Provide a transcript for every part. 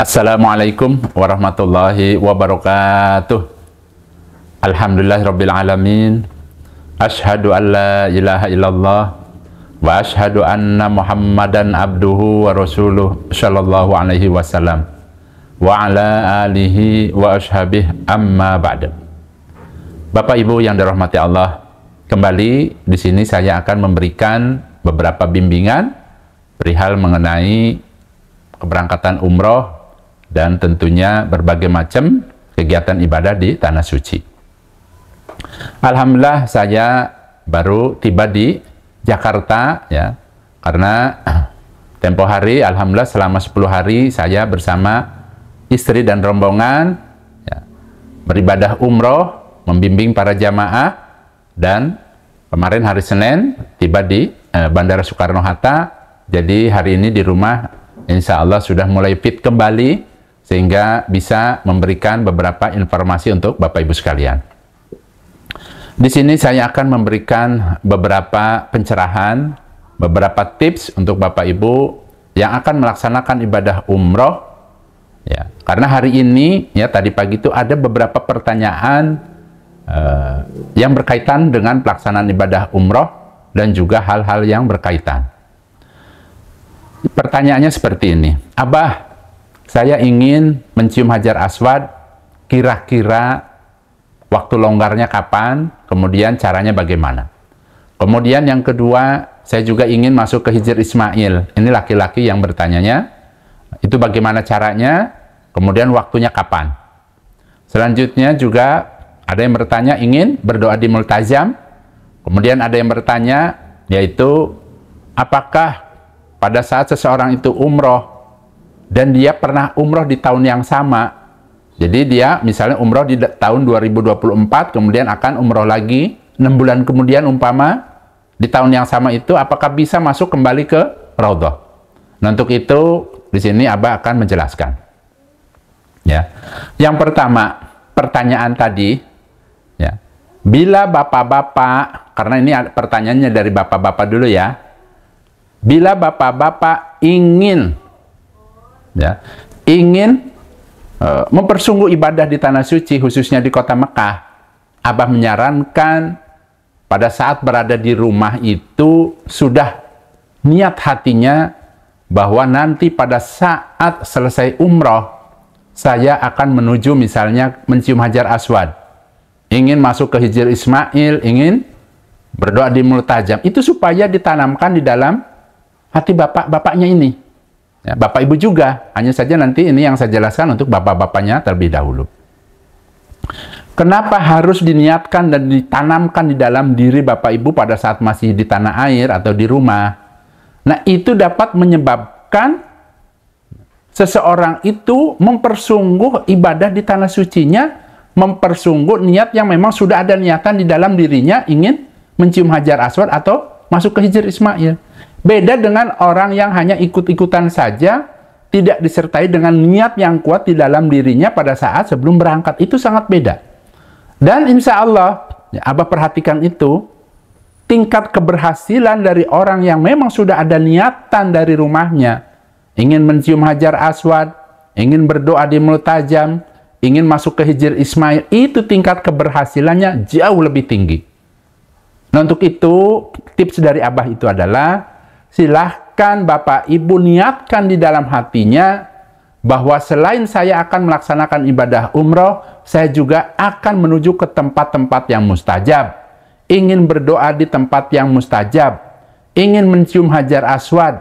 Assalamualaikum warahmatullahi wabarakatuh. Alhamdulillahirabbil alamin. Asyhadu an la ilaha illallah wa asyhadu anna Muhammadan abduhu wa rasuluh sallallahu alaihi wasallam wa ala alihi wa ashabihi amma ba'da. Bapak Ibu yang dirahmati Allah, kembali di sini saya akan memberikan beberapa bimbingan perihal mengenai keberangkatan umroh dan tentunya berbagai macam kegiatan ibadah di Tanah Suci. Alhamdulillah saya baru tiba di Jakarta ya, karena tempo hari alhamdulillah selama 10 hari saya bersama istri dan rombongan ya, beribadah umroh, membimbing para jamaah, dan kemarin hari Senin tiba di Bandara Soekarno-Hatta. Jadi hari ini di rumah insya Allah sudah mulai fit kembali, sehingga bisa memberikan beberapa informasi untuk Bapak Ibu sekalian. Di sini saya akan memberikan beberapa pencerahan, beberapa tips untuk Bapak Ibu yang akan melaksanakan ibadah umroh. Ya, karena hari ini, ya tadi pagi itu ada beberapa pertanyaan yang berkaitan dengan pelaksanaan ibadah umroh dan juga hal-hal yang berkaitan. Pertanyaannya seperti ini, Abah, saya ingin mencium Hajar Aswad, kira-kira waktu longgarnya kapan, kemudian caranya bagaimana. Kemudian yang kedua, saya juga ingin masuk ke Hijr Ismail. Ini laki-laki yang bertanyanya, itu bagaimana caranya, kemudian waktunya kapan. Selanjutnya juga ada yang bertanya ingin berdoa di Multazam. Kemudian ada yang bertanya, yaitu apakah pada saat seseorang itu umroh dan dia pernah umroh di tahun yang sama, jadi dia misalnya umroh di tahun 2024, kemudian akan umroh lagi 6 bulan kemudian umpama di tahun yang sama itu, apakah bisa masuk kembali ke Raudhah? Nah, untuk itu di sini Abah akan menjelaskan. Ya, yang pertama pertanyaan tadi, ya, bila bapak-bapak, karena ini pertanyaannya dari bapak-bapak dulu ya, bila bapak-bapak ingin mempersungguh ibadah di Tanah Suci, khususnya di kota Mekah, Abah menyarankan pada saat berada di rumah itu sudah niat hatinya bahwa nanti pada saat selesai umroh saya akan menuju misalnya mencium Hajar Aswad, ingin masuk ke Hijr Ismail, ingin berdoa di Multazam. Itu supaya ditanamkan di dalam hati bapak-bapaknya ini. Ya, Bapak Ibu juga, hanya saja nanti ini yang saya jelaskan untuk bapak-bapaknya terlebih dahulu. Kenapa harus diniatkan dan ditanamkan di dalam diri Bapak Ibu pada saat masih di tanah air atau di rumah? Nah, itu dapat menyebabkan seseorang itu mempersungguh ibadah di Tanah Sucinya, mempersungguh niat yang memang sudah ada niatan di dalam dirinya ingin mencium Hajar Aswad atau masuk ke Hijr Ismail. Beda dengan orang yang hanya ikut-ikutan saja, tidak disertai dengan niat yang kuat di dalam dirinya pada saat sebelum berangkat. Itu sangat beda. Dan insya Allah, ya, Abah perhatikan itu, tingkat keberhasilan dari orang yang memang sudah ada niatan dari rumahnya, ingin mencium Hajar Aswad, ingin berdoa di Multazam, ingin masuk ke Hijr Ismail, itu tingkat keberhasilannya jauh lebih tinggi. Nah, untuk itu, tips dari Abah itu adalah, silahkan Bapak Ibu niatkan di dalam hatinya bahwa selain saya akan melaksanakan ibadah umroh, saya juga akan menuju ke tempat-tempat yang mustajab, ingin berdoa di tempat yang mustajab, ingin mencium Hajar Aswad,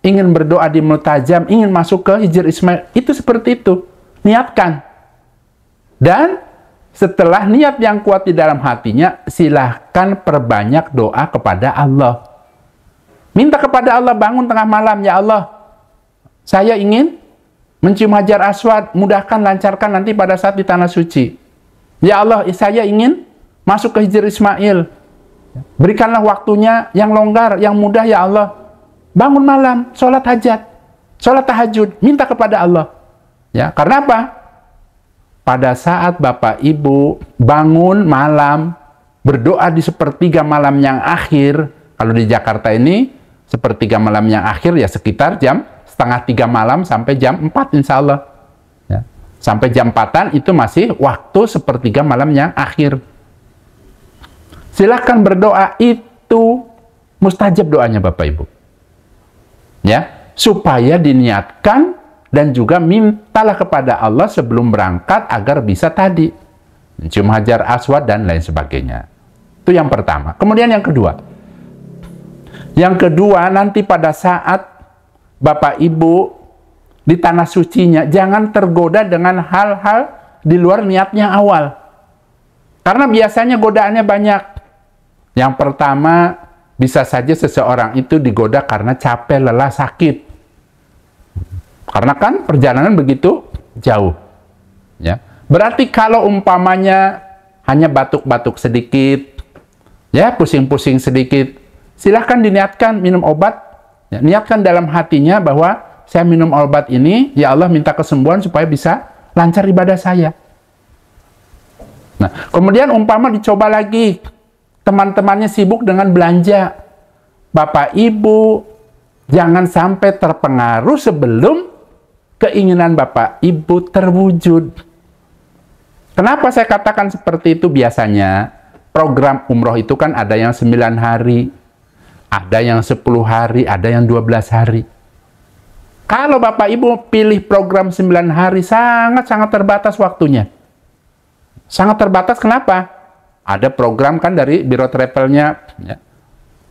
ingin berdoa di Multazam, ingin masuk ke Hijr Ismail. Itu seperti itu, niatkan. Dan setelah niat yang kuat di dalam hatinya, silahkan perbanyak doa kepada Allah. Minta kepada Allah, bangun tengah malam, ya Allah, saya ingin mencium Hajar Aswad, mudahkan, lancarkan nanti pada saat di Tanah Suci. Ya Allah, saya ingin masuk ke Hijr Ismail, berikanlah waktunya yang longgar, yang mudah ya Allah. Bangun malam, sholat hajat, sholat tahajud, minta kepada Allah. Ya, karena apa? Pada saat Bapak Ibu bangun malam, berdoa di sepertiga malam yang akhir, kalau di Jakarta ini sepertiga malam yang akhir ya sekitar jam 2:30 malam sampai jam 4 insya Allah. Sampai jam 4-an itu masih waktu sepertiga malam yang akhir. Silahkan berdoa, itu mustajab doanya Bapak Ibu. Ya, supaya diniatkan dan juga mintalah kepada Allah sebelum berangkat agar bisa tadi cium hajar aswad dan lain sebagainya. Itu yang pertama. Kemudian yang kedua. Yang kedua, nanti pada saat Bapak Ibu di tanah sucinya, jangan tergoda dengan hal-hal di luar niatnya awal. Karena biasanya godaannya banyak. Yang pertama, bisa saja seseorang itu digoda karena capek, lelah, sakit. Karena kan perjalanan begitu jauh. Ya. Berarti kalau umpamanya hanya batuk-batuk sedikit, ya pusing-pusing sedikit, silahkan diniatkan minum obat. Ya, niatkan dalam hatinya bahwa saya minum obat ini, ya Allah minta kesembuhan supaya bisa lancar ibadah saya. Nah, kemudian umpama dicoba lagi, teman-temannya sibuk dengan belanja. Bapak Ibu jangan sampai terpengaruh sebelum keinginan Bapak Ibu terwujud. Kenapa saya katakan seperti itu? Biasanya program umroh itu kan ada yang 9 hari, ada yang 10 hari, ada yang 12 hari. Kalau Bapak Ibu pilih program 9 hari, sangat-sangat terbatas waktunya. Sangat terbatas, kenapa? Ada program kan dari Biro Travelnya, ya,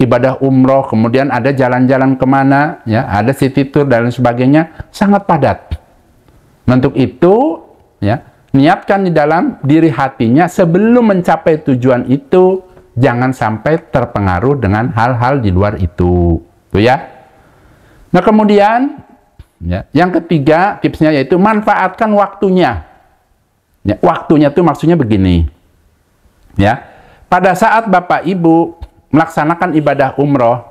ibadah umroh, kemudian ada jalan-jalan kemana, ya, ada city tour dan lain sebagainya, sangat padat. Untuk itu, ya, niatkan di dalam diri hatinya sebelum mencapai tujuan itu, jangan sampai terpengaruh dengan hal-hal di luar itu. Tuh ya. Nah kemudian, ya, yang ketiga tipsnya yaitu manfaatkan waktunya. Ya, waktunya itu maksudnya begini. Ya, pada saat Bapak Ibu melaksanakan ibadah umroh,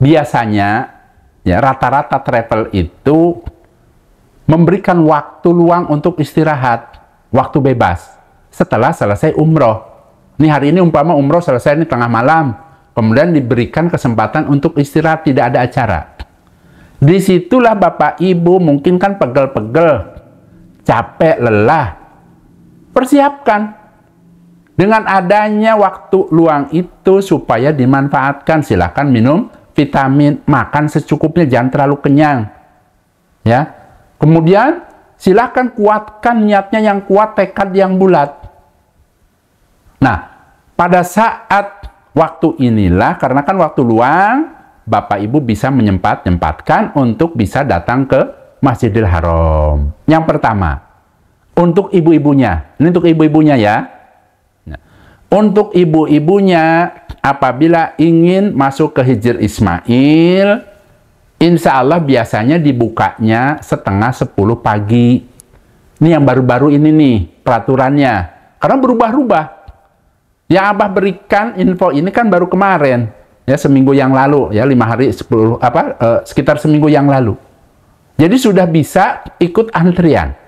biasanya ya rata-rata travel itu memberikan waktu luang untuk istirahat, waktu bebas setelah selesai umroh. Ini hari ini umpama umroh selesai ini tengah malam, kemudian diberikan kesempatan untuk istirahat, tidak ada acara. Disitulah Bapak Ibu mungkin kan pegel-pegel, capek, lelah. Persiapkan. Dengan adanya waktu luang itu supaya dimanfaatkan, silakan minum vitamin, makan secukupnya, jangan terlalu kenyang. Ya. Kemudian silakan kuatkan niatnya yang kuat, tekad yang bulat. Nah, pada saat waktu inilah, karena kan waktu luang, Bapak Ibu bisa menyempatkan untuk bisa datang ke Masjidil Haram. Yang pertama, untuk ibu-ibunya. Ini untuk ibu-ibunya ya. Untuk ibu-ibunya, apabila ingin masuk ke Hijr Ismail, insya Allah biasanya dibukanya setengah 10 pagi. Ini yang baru-baru ini nih, peraturannya. Karena berubah-ubah. Yang Abah berikan info ini kan baru kemarin. Ya, seminggu yang lalu. Ya, 5 hari, 10, sekitar seminggu yang lalu. Jadi sudah bisa ikut antrian.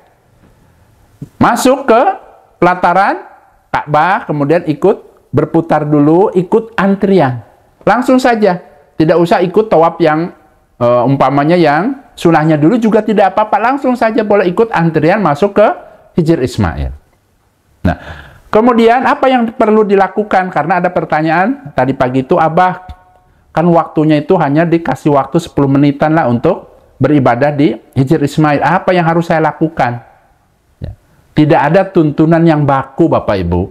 Masuk ke pelataran Ka'bah, kemudian ikut berputar dulu, ikut antrian. Langsung saja. Tidak usah ikut tawaf yang umpamanya yang sunahnya dulu juga tidak apa-apa. Langsung saja boleh ikut antrian masuk ke Hijr Ismail. Nah, kemudian apa yang perlu dilakukan? Karena ada pertanyaan tadi pagi itu, Abah, kan waktunya itu hanya dikasih waktu 10 menitan lah untuk beribadah di Hijr Ismail. Apa yang harus saya lakukan? Tidak ada tuntunan yang baku Bapak Ibu.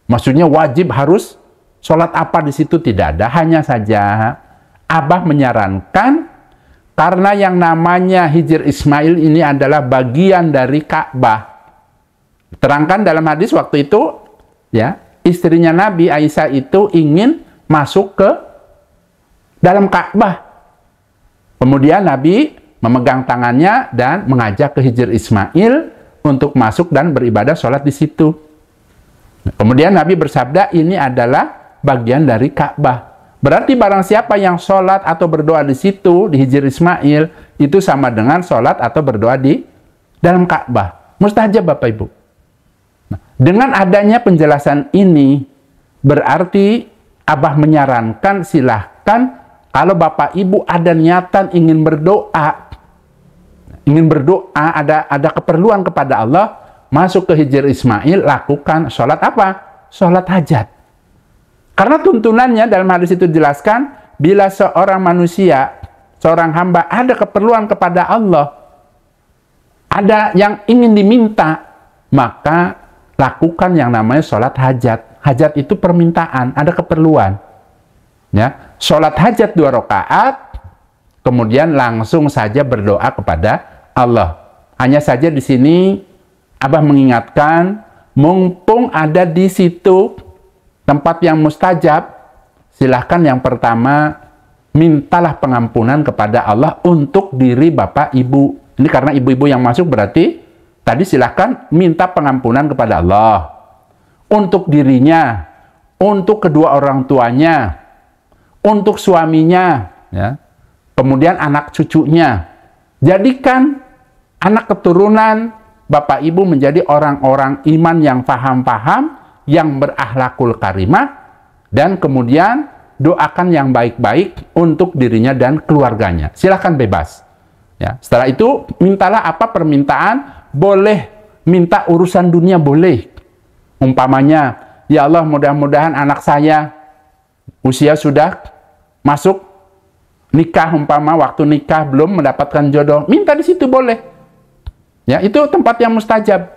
Maksudnya wajib harus sholat apa di situ, tidak ada. Hanya saja Abah menyarankan, karena yang namanya Hijr Ismail ini adalah bagian dari Ka'bah. Terangkan dalam hadis waktu itu, ya, istrinya Nabi Aisyah itu ingin masuk ke dalam Ka'bah. Kemudian Nabi memegang tangannya dan mengajak ke Hijr Ismail untuk masuk dan beribadah sholat di situ. Kemudian Nabi bersabda, ini adalah bagian dari Ka'bah. Berarti barang siapa yang sholat atau berdoa di situ, di Hijr Ismail, itu sama dengan sholat atau berdoa di dalam Ka'bah. Mustajab Bapak Ibu. Nah, dengan adanya penjelasan ini, berarti Abah menyarankan silahkan kalau Bapak Ibu ada niatan ingin berdoa, ingin berdoa, ada keperluan kepada Allah, masuk ke Hijr Ismail, lakukan sholat apa? Sholat hajat. Karena tuntunannya dalam hadis itu dijelaskan, bila seorang manusia, seorang hamba ada keperluan kepada Allah, ada yang ingin diminta, maka lakukan yang namanya sholat hajat. Hajat itu permintaan, ada keperluan. Ya, sholat hajat 2 rakaat, kemudian langsung saja berdoa kepada Allah. Hanya saja di sini Abah mengingatkan, mumpung ada di situ tempat yang mustajab, silahkan yang pertama mintalah pengampunan kepada Allah untuk diri bapak ibu. Ini karena ibu-ibu yang masuk berarti tadi silahkan minta pengampunan kepada Allah untuk dirinya, untuk kedua orang tuanya, untuk suaminya, ya. Kemudian anak cucunya. Jadikan anak keturunan bapak ibu menjadi orang-orang iman yang paham-paham, yang berakhlakul karimah, dan kemudian doakan yang baik-baik untuk dirinya dan keluarganya. Silahkan bebas. Ya, setelah itu mintalah apa permintaan, boleh minta urusan dunia, boleh. Umpamanya, ya Allah, mudah-mudahan anak saya usia sudah masuk nikah, umpama waktu nikah belum mendapatkan jodoh, minta di situ boleh. Ya, itu tempat yang mustajab.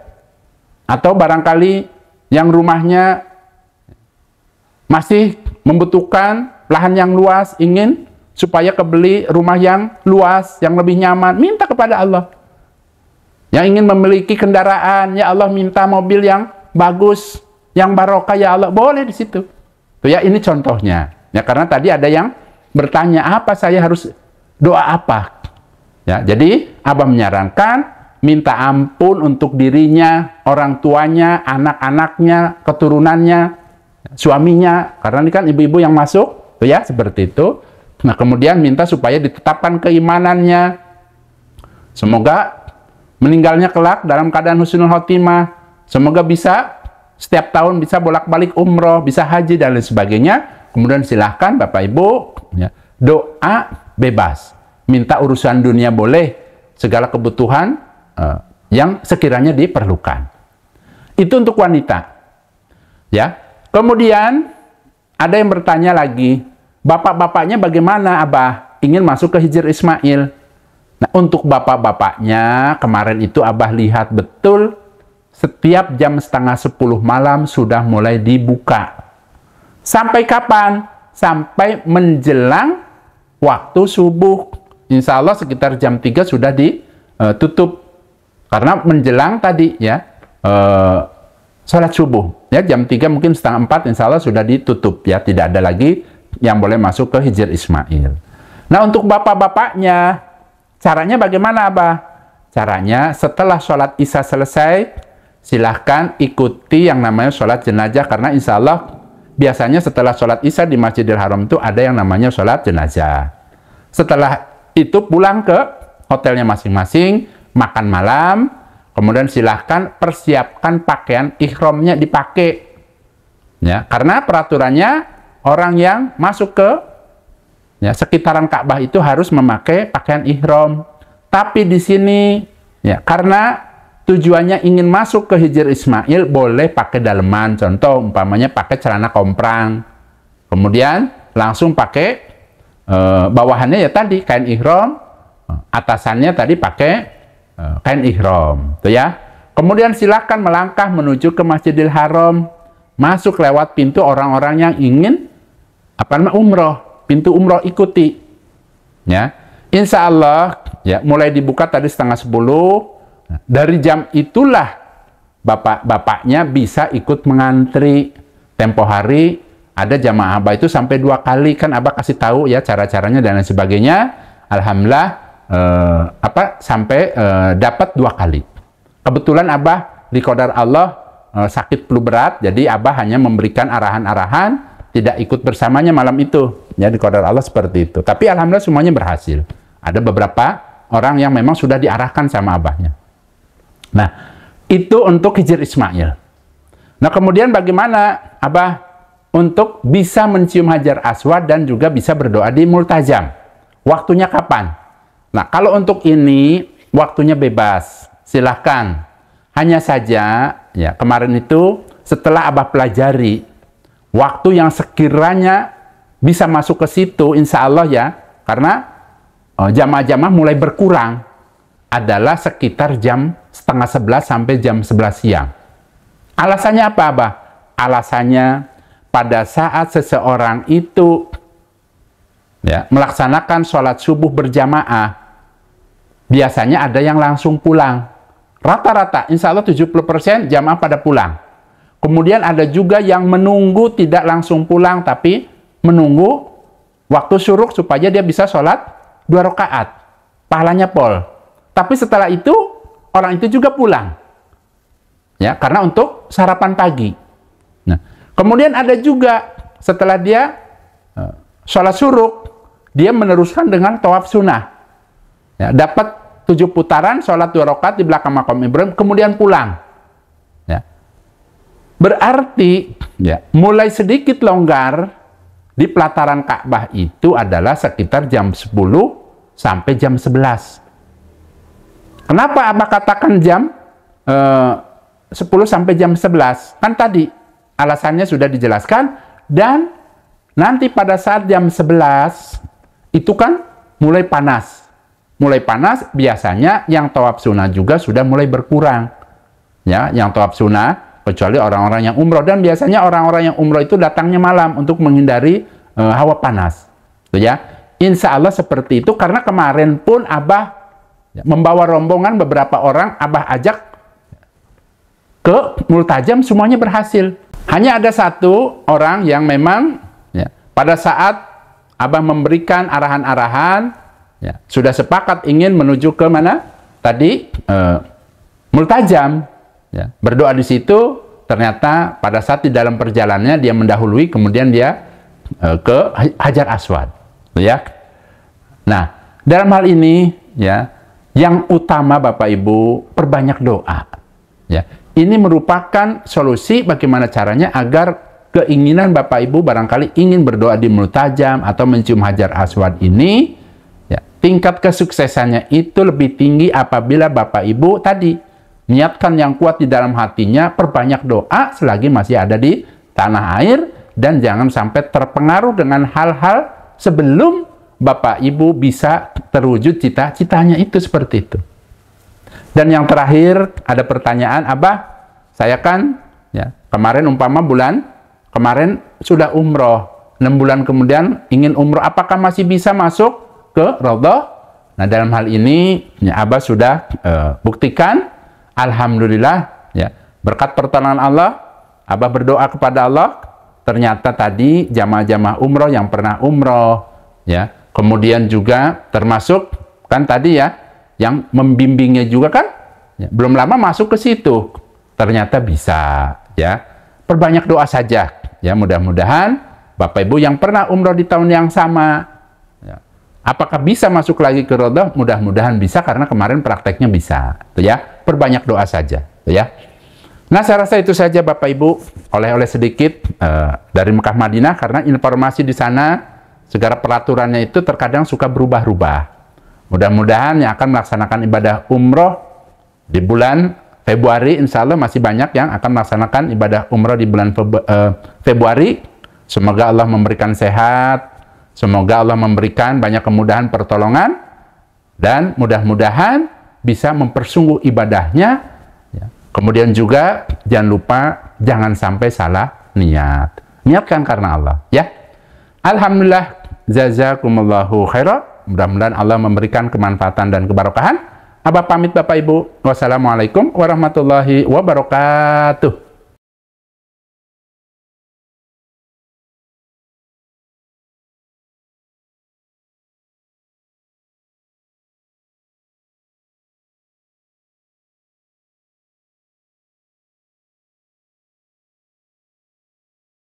Atau barangkali yang rumahnya masih membutuhkan lahan yang luas, ingin supaya kebeli rumah yang luas, yang lebih nyaman, minta kepada Allah. Yang ingin memiliki kendaraan, ya Allah minta mobil yang bagus, yang barokah, ya Allah, boleh di situ. Tuh ya, ini contohnya. Ya, karena tadi ada yang bertanya, apa saya harus doa apa? Ya, jadi Abah menyarankan minta ampun untuk dirinya, orang tuanya, anak-anaknya, keturunannya, suaminya, karena ini kan ibu-ibu yang masuk, tuh ya, seperti itu. Nah, kemudian minta supaya ditetapkan keimanannya. Semoga meninggalnya kelak dalam keadaan husnul khotimah. Semoga bisa setiap tahun bisa bolak-balik umroh, bisa haji dan lain sebagainya. Kemudian silahkan Bapak Ibu, ya, doa bebas. Minta urusan dunia boleh, segala kebutuhan yang sekiranya diperlukan. Itu untuk wanita. Ya. Kemudian ada yang bertanya lagi, bapak-bapaknya bagaimana Abah? Ingin masuk ke Hijr Ismail. Nah, untuk bapak-bapaknya, kemarin itu Abah lihat betul, setiap jam 9:30 malam sudah mulai dibuka. Sampai kapan? Sampai menjelang waktu subuh. Insya Allah sekitar jam 3 sudah ditutup. Karena menjelang tadi, ya, sholat subuh. Ya, jam 3 mungkin 3:30 insya Allah sudah ditutup. Ya, tidak ada lagi yang boleh masuk ke Hijr Ismail. Nah, untuk bapak-bapaknya, caranya bagaimana Abah? Caranya setelah sholat Isya selesai, silahkan ikuti yang namanya sholat jenazah, karena insya Allah biasanya setelah sholat Isya di Masjidil Haram itu ada yang namanya sholat jenazah. Setelah itu pulang ke hotelnya masing-masing, makan malam, kemudian silahkan persiapkan pakaian ihramnya dipakai. Ya, karena peraturannya orang yang masuk ke sekitaran Ka'bah itu harus memakai pakaian ihram. Tapi di sini, ya, karena tujuannya ingin masuk ke Hijr Ismail, boleh pakai daleman. Contoh, umpamanya pakai celana komprang. Kemudian langsung pakai bawahannya ya tadi kain ihram, atasannya tadi pakai kain ihram. Tuh ya. Kemudian silakan melangkah menuju ke Masjidil Haram, masuk lewat pintu orang-orang yang ingin umroh, pintu umroh ikuti. Ya. Insya Allah, ya, mulai dibuka tadi 9:30. Dari jam itulah bapak-bapaknya bisa ikut mengantri. Tempo hari ada jamaah Abah itu sampai 2 kali, kan Abah kasih tahu ya cara-caranya dan lain sebagainya. Alhamdulillah sampai dapat 2 kali. Kebetulan Abah di qadar Allah sakit flu berat, jadi Abah hanya memberikan arahan-arahan, tidak ikut bersamanya malam itu. Ya, di qadar Allah seperti itu. Tapi alhamdulillah semuanya berhasil. Ada beberapa orang yang memang sudah diarahkan sama Abahnya. Nah, itu untuk Hijr Ismail. Nah, kemudian bagaimana Abah untuk bisa mencium Hajar Aswad dan juga bisa berdoa di Multazam? Waktunya kapan? Nah, kalau untuk ini waktunya bebas, silahkan. Hanya saja, ya kemarin itu setelah Abah pelajari, waktu yang sekiranya bisa masuk ke situ, insya Allah ya, karena jamaah-jamaah mulai berkurang, adalah sekitar jam setengah 11 sampai jam 11 siang. Alasannya apa, Abah? Alasannya pada saat seseorang itu ya, melaksanakan sholat subuh berjamaah, biasanya ada yang langsung pulang. Rata-rata, insya Allah 70% jamaah pada pulang. Kemudian ada juga yang menunggu tidak langsung pulang, tapi menunggu waktu syuruk supaya dia bisa sholat 2 rakaat. Pahalanya pol. Tapi setelah itu, orang itu juga pulang. Ya, karena untuk sarapan pagi. Nah, kemudian ada juga setelah dia sholat syuruk, dia meneruskan dengan tawaf sunnah. Ya, dapat 7 putaran, sholat 2 rakaat di belakang makam Ibrahim, kemudian pulang. Ya. Berarti, ya, mulai sedikit longgar di pelataran Ka'bah itu adalah sekitar jam 10 sampai jam 11. Kenapa Abah katakan jam 10 sampai jam 11? Kan tadi alasannya sudah dijelaskan, dan nanti pada saat jam 11 itu kan mulai panas. Mulai panas, biasanya yang tawaf sunnah juga sudah mulai berkurang. Ya, yang tawaf sunnah, kecuali orang-orang yang umroh. Dan biasanya orang-orang yang umroh itu datangnya malam untuk menghindari hawa panas. Tuh ya. Insya Allah seperti itu, karena kemarin pun Abah ya, membawa rombongan beberapa orang, Abah ajak ke Multajam, semuanya berhasil. Hanya ada satu orang yang memang ya, pada saat Abah memberikan arahan-arahan, ya, sudah sepakat ingin menuju ke mana? Tadi Multajam. Ya, berdoa di situ, ternyata pada saat di dalam perjalanannya dia mendahului, kemudian dia ke Hajar Aswad. Ya. Nah, dalam hal ini ya, yang utama Bapak Ibu, perbanyak doa. Ya. Ini merupakan solusi bagaimana caranya agar keinginan Bapak Ibu barangkali ingin berdoa di Multajam atau mencium Hajar Aswad ini, ya, tingkat kesuksesannya itu lebih tinggi apabila Bapak Ibu tadi niatkan yang kuat di dalam hatinya, perbanyak doa selagi masih ada di tanah air, dan jangan sampai terpengaruh dengan hal-hal sebelum Bapak Ibu bisa terwujud cita-citanya itu seperti itu. Dan yang terakhir, ada pertanyaan, Abah, saya kan ya, kemarin umpama bulan kemarin sudah umroh, 6 bulan kemudian ingin umroh, apakah masih bisa masuk ke Raudhah? Nah, dalam hal ini ya, Abah sudah buktikan, alhamdulillah ya, berkat pertolongan Allah, Abah berdoa kepada Allah, ternyata tadi jamaah-jamaah umroh yang pernah umroh ya, kemudian juga termasuk kan tadi ya, yang membimbingnya juga kan ya, belum lama masuk ke situ, ternyata bisa ya. Perbanyak doa saja ya, mudah-mudahan Bapak Ibu yang pernah umroh di tahun yang sama ya, apakah bisa masuk lagi ke Raudhah? Mudah-mudahan bisa, karena kemarin prakteknya bisa tuh ya. Perbanyak doa saja tuh ya. Nah, saya rasa itu saja Bapak Ibu, oleh-oleh sedikit dari Mekah Madinah, karena informasi di sana segala peraturannya itu terkadang suka berubah-ubah. Mudah-mudahan yang akan melaksanakan ibadah umroh di bulan Februari, insya Allah masih banyak yang akan melaksanakan ibadah umroh di bulan Februari. Semoga Allah memberikan sehat, semoga Allah memberikan banyak kemudahan pertolongan, dan mudah-mudahan bisa mempersungguh ibadahnya. Ya. Kemudian juga jangan lupa, jangan sampai salah niat. Niatkan karena Allah. Ya. Alhamdulillah, jazakumullahu khairan. Mudah-mudahan Allah memberikan kemanfaatan dan keberkahan. Abah pamit Bapak Ibu. Wassalamualaikum warahmatullahi wabarakatuh.